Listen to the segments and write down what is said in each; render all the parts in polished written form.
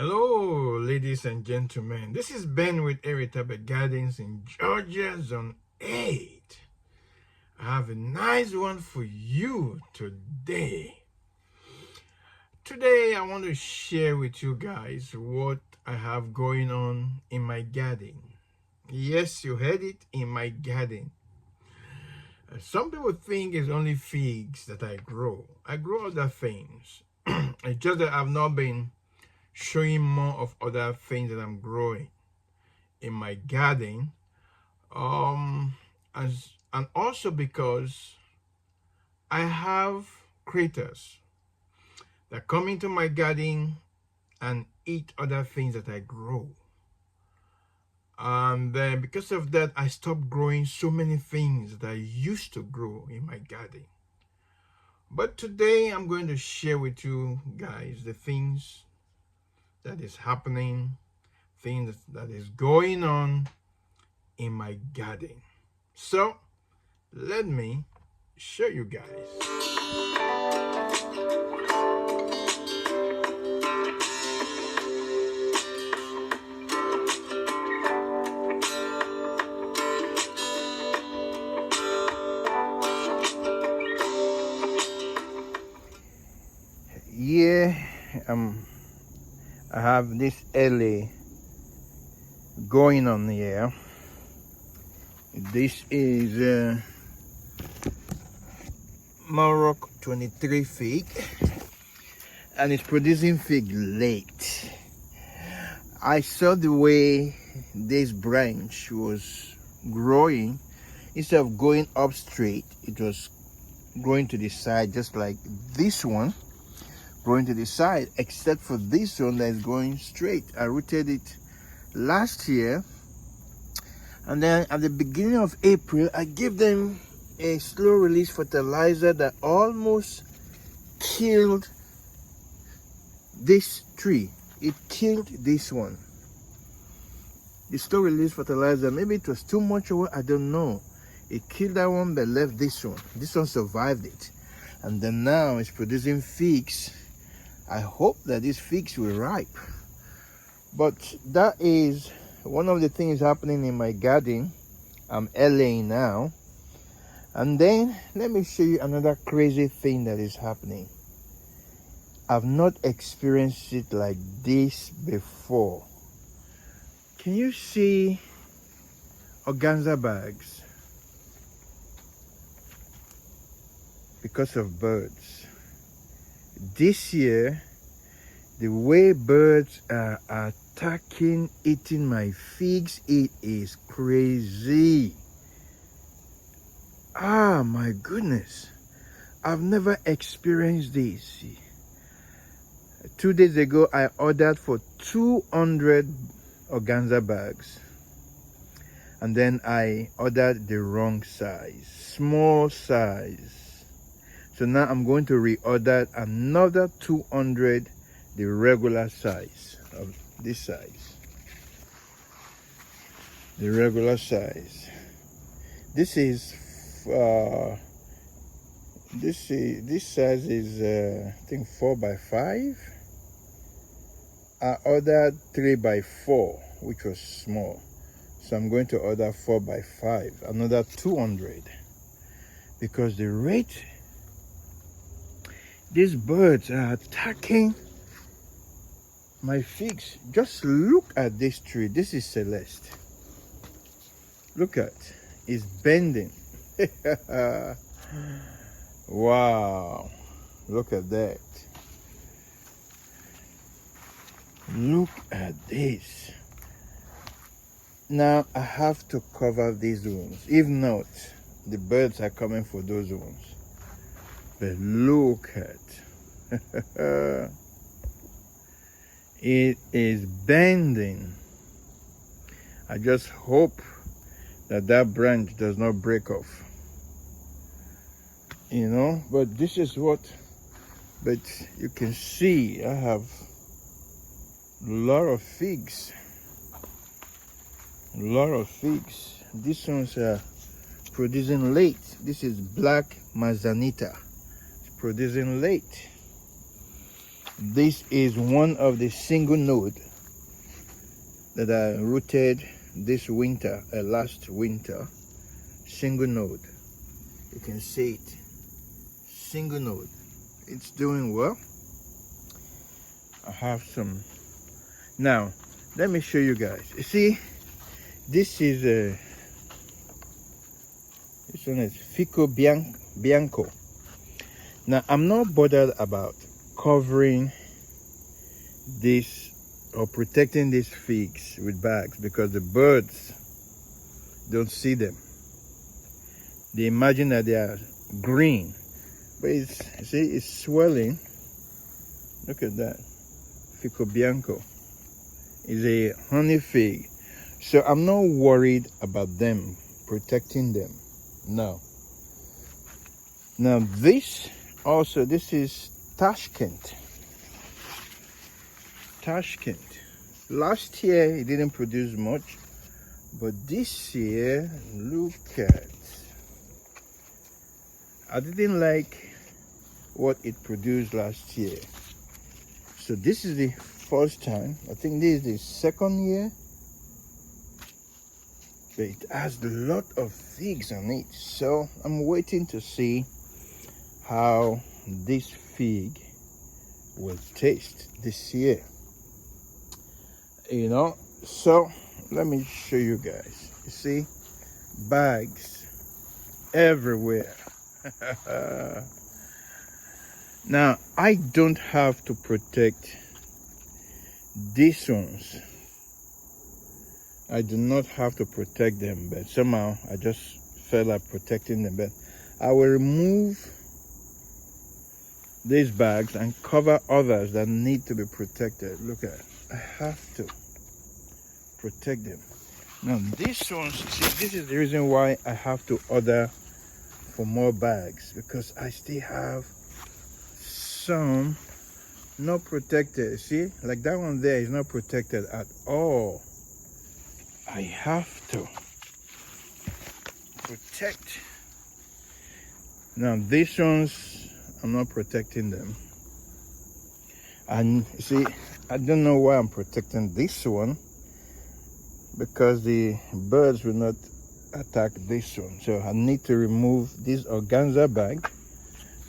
Hello, ladies and gentlemen. This is Ben with Eretabe Gardens in Georgia, Zone 8. I have a nice one for you today. Today, I want to share with you guys what I have going on in my garden. Yes, you heard it, in my garden. Some people think it's only figs that I grow. I grow other things. It's just that I've not been showing more of other things that I'm growing in my garden, and also because I have critters that come into my garden and eat other things that I grow. And then because of that, I stopped growing so many things that I used to grow in my garden. But today I'm going to share with you guys the things that is happening, things that is going on in my garden. So let me show you guys. Here I have this LA going on here. This is Morocco 23 fig, and it's producing fig late. I saw the way this branch was growing. Instead of going up straight, it was growing to the side, just like this one growing to the side, except for this one that is going straight. I rooted it last year, and then at the beginning of April I gave them a slow release fertilizer that almost killed this tree. It killed this one. The slow release fertilizer, maybe it was too much or what, I don't know. It killed that one but left this one. This one survived it, and then now it's producing figs. I hope that these figs will ripe. But that is one of the things happening in my garden. I'm LA now. And then let me show you another crazy thing that is happening. I've not experienced it like this before. Can you see organza bags? Because of birds. This year, the way birds are attacking, eating my figs, it is crazy. Ah, my goodness. I've never experienced this. 2 days ago, I ordered for 200 organza bags. And then I ordered the wrong size, small size. So now I'm going to reorder another 200, the regular size of this size. The regular size. This size is I think 4x5. I ordered 3x4, which was small. So I'm going to order 4x5, another 200, because the rate these birds are attacking my figs. Just look at this tree. This is Celeste. Look at, it's bending. Wow, look at that. Look at this. Now I have to cover these ones. If not, the birds are coming for those ones. But look at it is bending. I just hope that that branch does not break off, you know. But this is what, but you can see I have a lot of figs. These ones are producing late. This is black manzanita. It's producing late. This is one of the single node that I rooted this winter, last winter. Single node. You can see it. Single node. It's doing well. I have some. Now, let me show you guys. You see, this is this one is Fico Bianco. Now, I'm not bothered about covering this or protecting these figs with bags because the birds don't see them. They imagine that they are green, but it's, you see, it's swelling. Look at that. Fico Bianco is a honey fig, so I'm not worried about them protecting them. No. Now this also, this is Tashkent. Last year it didn't produce much, but this year, look at. I didn't like what it produced last year. So this is the first time. I think this is the second year. But it has a lot of figs on it. So I'm waiting to see how this fig will taste this year. You know, so let me show you guys. You see, bags everywhere. Now, I don't have to protect these ones. I do not have to protect them, but somehow I just felt like protecting them. But I will remove these bags and cover others that need to be protected. Look at it. I have to protect them. Now, these ones, see, this is the reason why I have to order for more bags, because I still have some not protected. See, like that one there is not protected at all. I have to protect. Now these ones, I'm not protecting them. And see, I don't know why I'm protecting this one, because the birds will not attack this one. So I need to remove this organza bag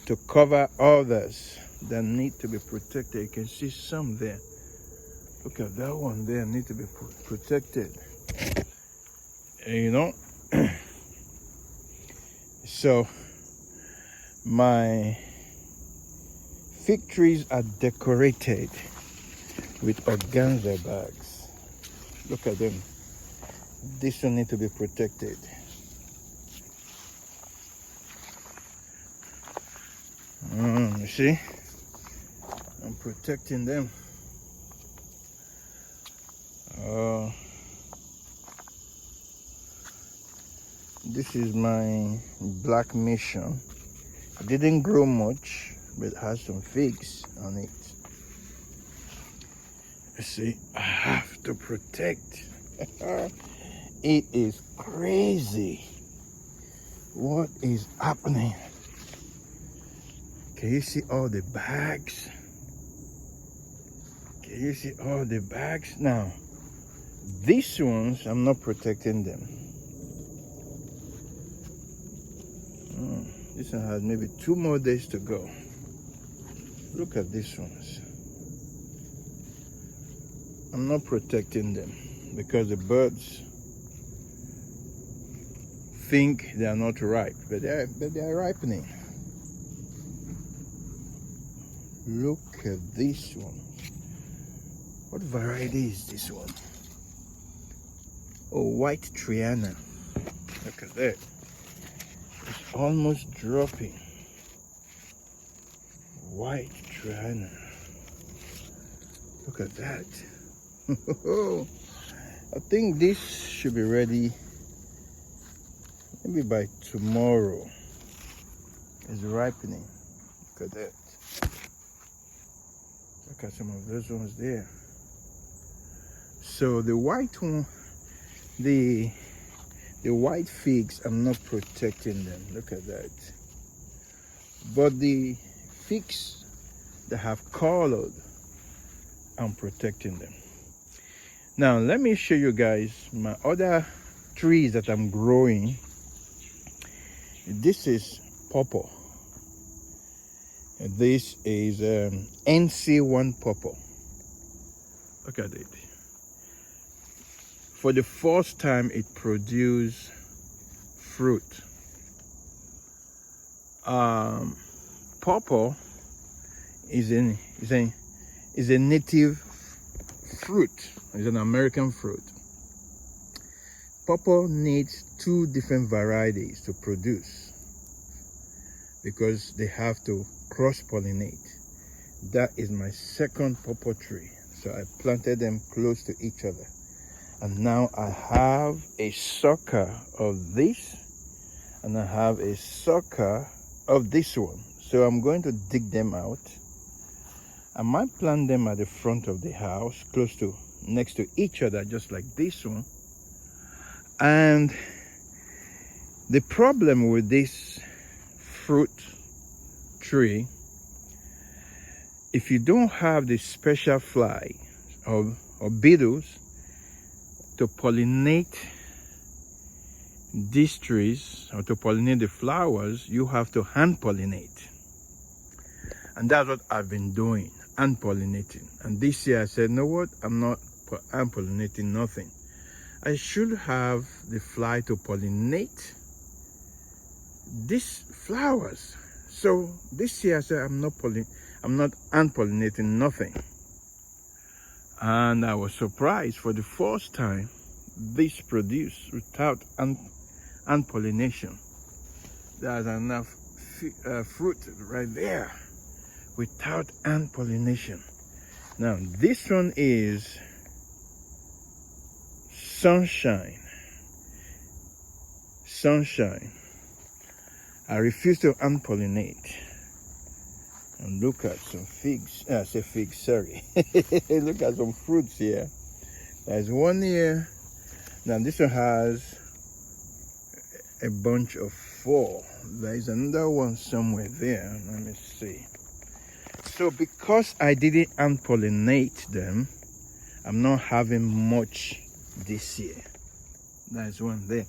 to cover others that need to be protected. You can see some there. Look at that one there, need to be protected. You know, so my fig trees are decorated with organza bags. Look at them. This one need to be protected. You see, I'm protecting them. This is my black mission. It didn't grow much, but it has some figs on it. You see, I have to protect. It is crazy. What is happening? Can you see all the bags? Can you see all the bags? Now, these ones, I'm not protecting them. This one has maybe 2 more days to go. Look at these ones. I'm not protecting them because the birds think they are not ripe, but they are ripening. Look at this one. What variety is this one? Oh, white Triana. Look at that. It's almost dropping. White Triana. Look at that. I think this should be ready maybe by tomorrow. It's ripening. Look at that. Look at some of those ones there. So the white one, the white figs, I'm not protecting them. Look at that. But the figs that have colored. I'm protecting them. Now let me show you guys my other trees that I'm growing. This is pawpaw. This is NC1 pawpaw. Look at it. For the first time, it produced fruit. Pawpaw is a native fruit. It's an American fruit. Pawpaw needs 2 different varieties to produce because they have to cross-pollinate. That is my second pawpaw tree. So I planted them close to each other. And now I have a sucker of this, and I have a sucker of this one. So I'm going to dig them out. I might plant them at the front of the house, next to each other, just like this one. And the problem with this fruit tree, if you don't have the special fly or beetles to pollinate these trees or to pollinate the flowers, you have to hand pollinate. And that's what I've been doing, hand pollinating. And this year I said, you know what, I'm not hand pollinating nothing. I should have the fly to pollinate these flowers. So this year I said, I'm not hand pollinating nothing. And I was surprised, for the first time this produced without hand pollination. There's enough fruit right there without hand pollination. Now this one is sunshine. I refuse to hand pollinate. And look at some figs. I say figs, sorry. Look at some fruits here. There's one here. Now this one has a bunch of 4. There's another one somewhere there. Let me see. So because I didn't hand pollinate them, I'm not having much this year. There's one there.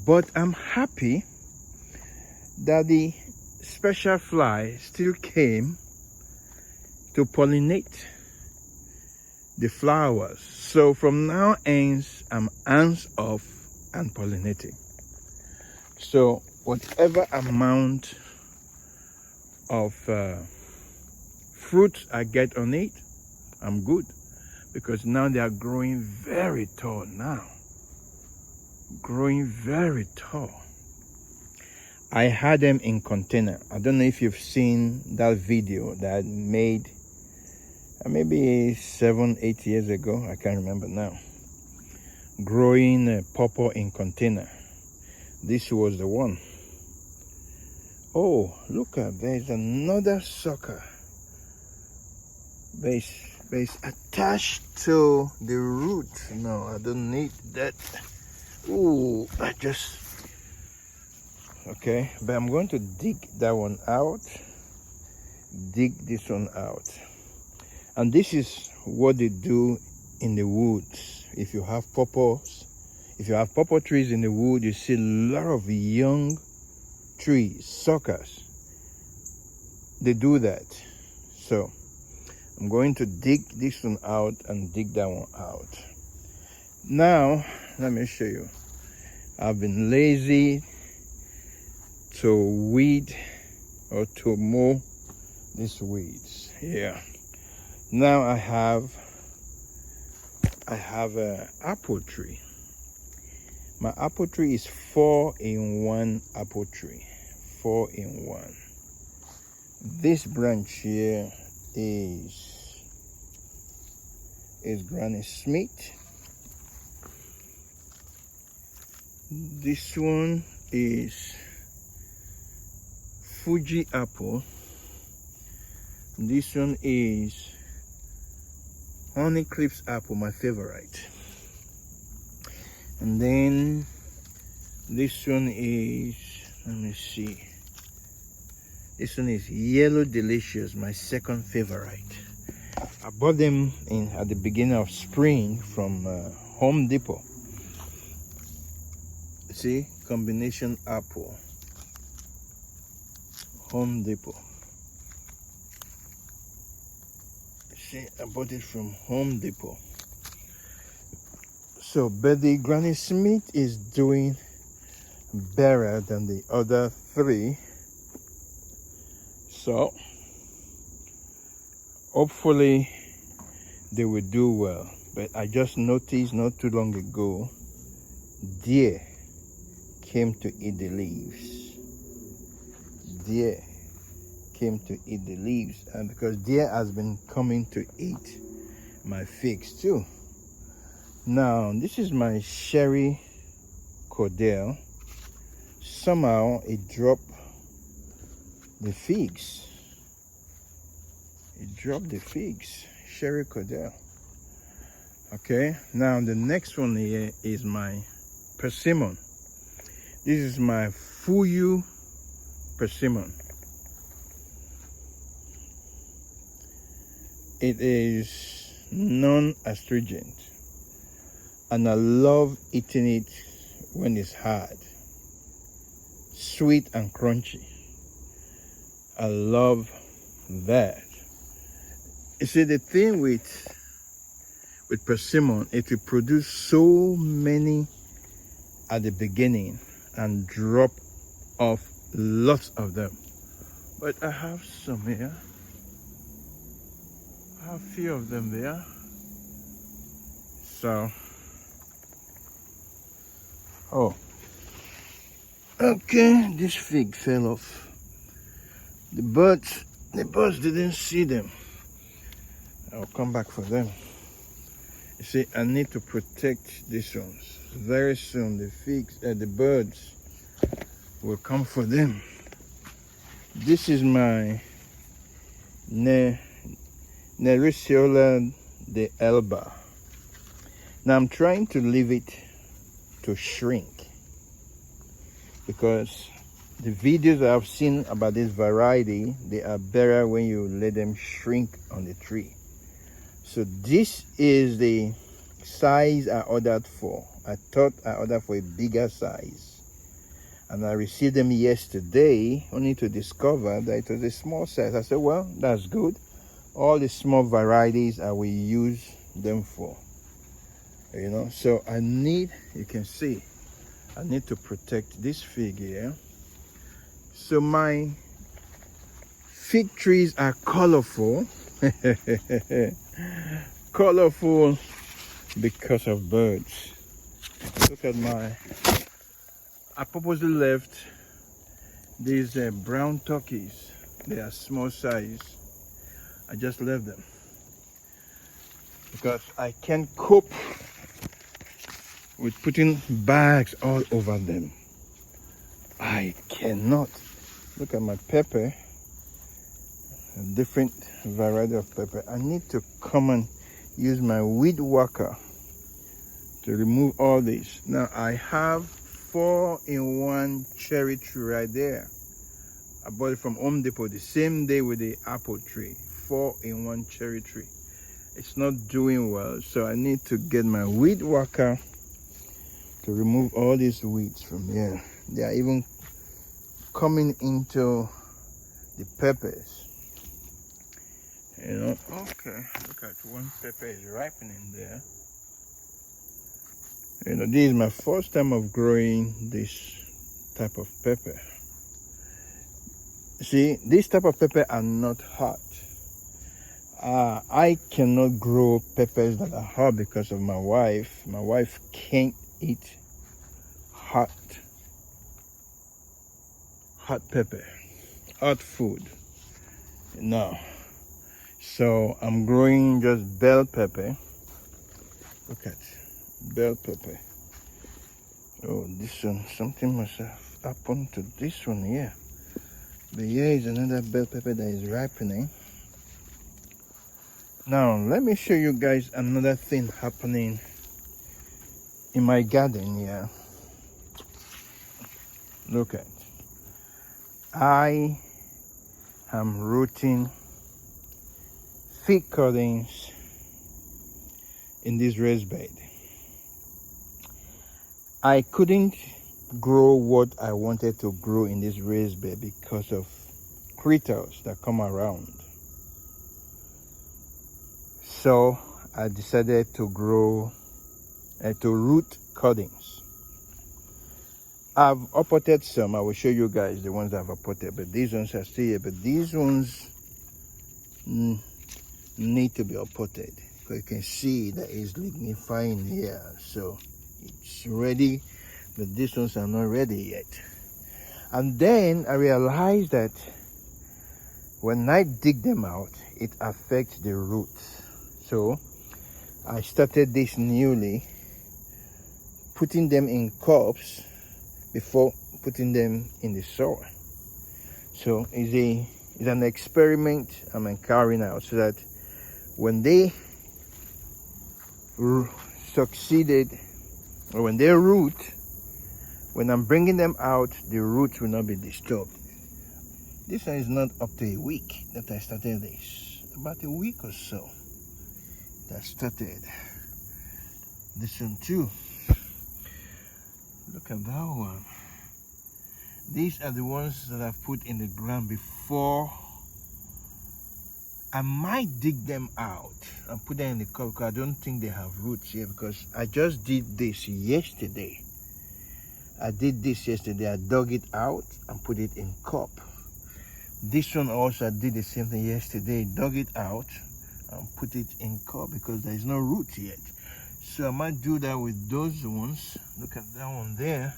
But I'm happy that the special fly still came to pollinate the flowers. So from now on, I'm hands off and pollinating. So whatever amount of fruit I get on it, I'm good, because now they are growing very tall now. Growing very tall. I had them in container. I don't know if you've seen that video that I made maybe 7-8 years ago. I can't remember now. Growing pawpaw in container. This was the one. Oh, look at, there's another sucker. Base attached to the root. No, I don't need that. Ooh, okay, but I'm going to dig that one out, dig this one out. And this is what they do in the woods. If you have pawpaw trees in the wood, you see a lot of young trees, suckers. They do that. So I'm going to dig this one out and dig that one out. Now, let me show you. I've been lazy to weed or to mow these weeds here. Now I have an apple tree. My apple tree is 4-in-1 apple tree. 4-in-1. This branch here is Granny Smith. This one is Fuji apple. This one is Honeycrisp apple, my favorite. And then this one is, let me see, This one is Yellow Delicious, my second favorite. I bought them at the beginning of spring from Home Depot. See, combination apple. Home Depot. See, I bought it from Home Depot. So, but the Granny Smith is doing better than the other three. So, hopefully they will do well. But I just noticed not too long ago, deer came to eat the leaves. Deer came to eat the leaves, and because deer has been coming to eat my figs too. Now this is my cherry cordell. Somehow it dropped the figs. It dropped the figs. Cherry cordell. Okay, now the next one here is my persimmon. This is my Fuyu persimmon. It is non-astringent, and I love eating it when it's hard, sweet and crunchy. I love that. You see, the thing with persimmon, it will produce so many at the beginning and drop off lots of them. But I have some here. I have a few of them there. So, oh, okay, this fig fell off. The birds didn't see them. I'll come back for them. You see, I need to protect these ones. Very soon the birds will come for them. This is my Nericiola de Elba. Now I'm trying to leave it to shrink, because the videos I've seen about this variety, they are better when you let them shrink on the tree. So this is the size I ordered for. I thought I ordered for a bigger size, and I received them yesterday, only to discover that it was a small size. I said, well, that's good. All the small varieties I will use them for, you know. So I need, you can see, I need to protect this fig here. So my fig trees are colorful. Colorful because of birds. Look at I purposely left these brown turkeys. They are small size. I just left them because I can't cope with putting bags all over them. I cannot. Look at my pepper, a different variety of pepper. I need to come and use my weed whacker to remove all this. Now I have 4-in-1 cherry tree right there. I bought it from Home Depot the same day with the apple tree. 4-in-1 cherry tree. It's not doing well, so I need to get my weed whacker to remove all these weeds from here. They are even coming into the peppers, you know. Okay, look at one pepper is ripening there. You know, this is my first time of growing this type of pepper. See, this type of pepper are not hot. I cannot grow peppers that are hot because of my wife. My wife can't eat hot pepper, hot food. No. So I'm growing just bell pepper. Look at bell pepper. Oh, this one, something must have happened to this one here. But here is another bell pepper that is ripening. Now let me show you guys another thing happening in my garden here. Look at, I I'm rooting fig cuttings in this raised bed. I couldn't grow what I wanted to grow in this raised bed because of critters that come around. So I decided to root cuttings. I've uprooted some. I will show you guys the ones I've uprooted, but these ones are still here. But these ones need to be uprooted. So you can see that it's lignifying here. So it's ready, but these ones are not ready yet. And then I realized that when I dig them out, it affects the roots. So I started this newly, putting them in cups before putting them in the soil. So it's an experiment I'm carrying out, so that when they succeeded, or when they root, when I'm bringing them out, the roots will not be disturbed. This one is not up to a week that I started this. About a week or so that I started. This one too. Look at that one. These are the ones that I've put in the ground before. I might dig them out and put them in the cup because I don't think they have roots here, because I just did this yesterday. I dug it out and put it in cup. This one also, I did the same thing yesterday. Dug it out and put it in cup because there is no roots yet. So I might do that with those ones. Look at that one there.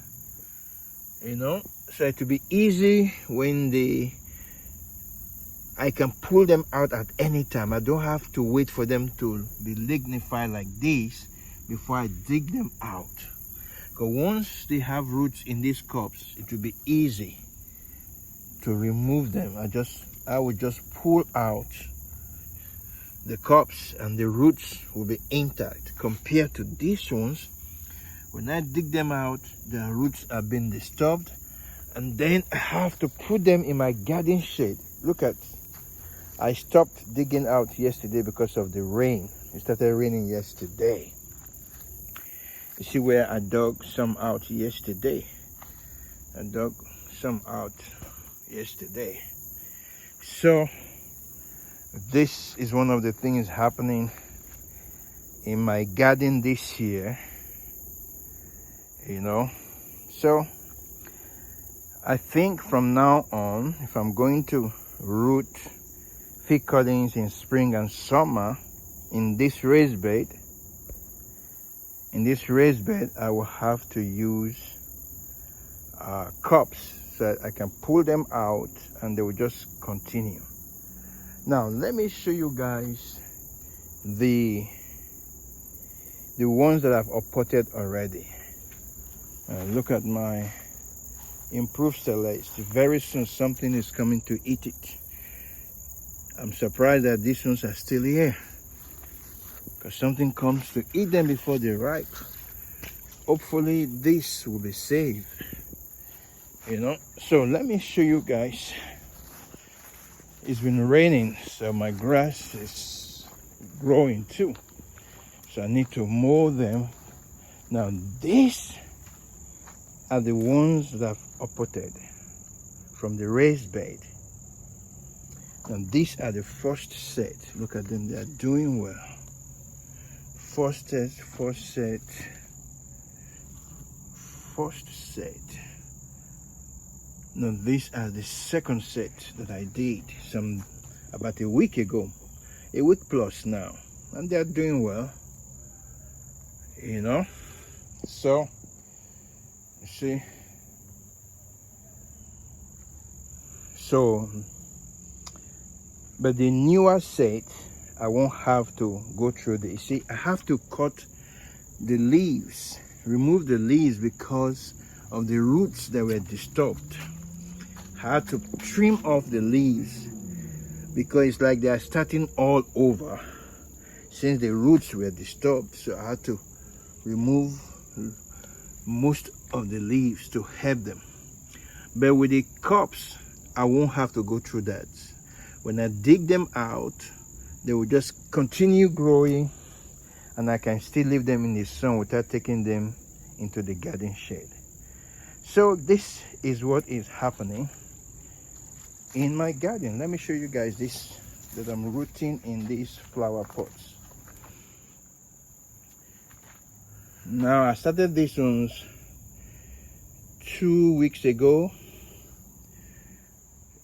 You know, so it will be easy when I can pull them out at any time. I don't have to wait for them to be lignified like this before I dig them out. Because once they have roots in these cups, it will be easy to remove them. I would just pull out the cups and the roots will be intact, compared to these ones. When I dig them out, the roots have been disturbed, and then I have to put them in my garden shade. Look at, I stopped digging out yesterday because of the rain. It started raining yesterday. You see where I dug some out yesterday. I dug some out yesterday. So this is one of the things happening in my garden this year, you know. So I think from now on, if I'm going to root fig cuttings in spring and summer in this raised bed, I will have to use cups so that I can pull them out and they will just continue. Now let me show you guys the ones that I've uprooted already. Look at my improved celeste. Very soon something is coming to eat it. I'm surprised that these ones are still here, because something comes to eat them before they ripe. Hopefully this will be saved, you know. So let me show you guys. It's been raining, so my grass is growing too, so I need to mow them. Now these are the ones that I've uprooted from the raised bed. And these are the first set. Look at them, they are doing well. First set. Now these are the second set that I did about a week ago, a week plus now, and they are doing well, you know. So you see, but the newer set, I won't have to go through this. See, I have to cut the leaves, remove the leaves because of the roots that were disturbed. I had to trim off the leaves because it's like they are starting all over since the roots were disturbed. So I had to remove most of the leaves to help them. But with the cups, I won't have to go through that. When I dig them out, they will just continue growing, and I can still leave them in the sun without taking them into the garden shade. So this is what is happening in my garden. Let me show you guys this that I'm rooting in these flower pots. Now I started these ones 2 weeks ago,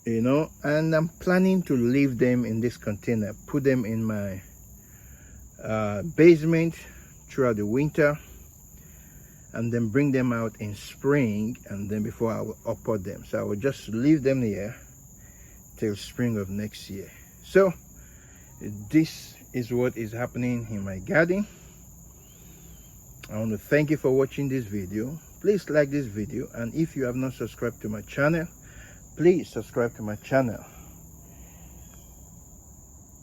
and I'm planning to leave them in this container, put them in my basement throughout the winter, and then bring them out in spring, and then before I will upport them. So I will just leave them here till spring of next year. So this is what is happening in my garden. I want to thank you for watching this video. Please like this video, and if you have not subscribed to my channel, please subscribe to my channel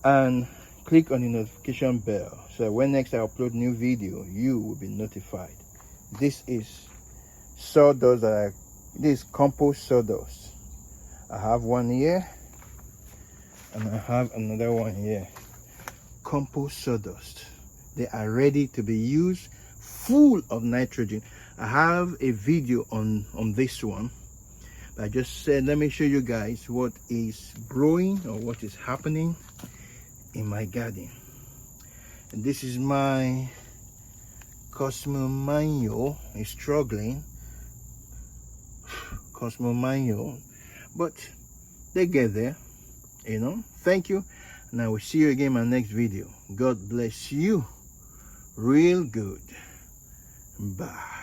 and click on the notification bell so when next I upload new video, you will be notified. This is sawdust this is compost sawdust. I have one here and I have another one here. Compost sawdust. They are ready to be used, full of nitrogen. I have a video on this one. I just said, let me show you guys what is growing or what is happening in my garden. And this is my Cosmo Manio. It's struggling. Cosmo Manio. But they get there, Thank you. And I will see you again in my next video. God bless you real good. Bye.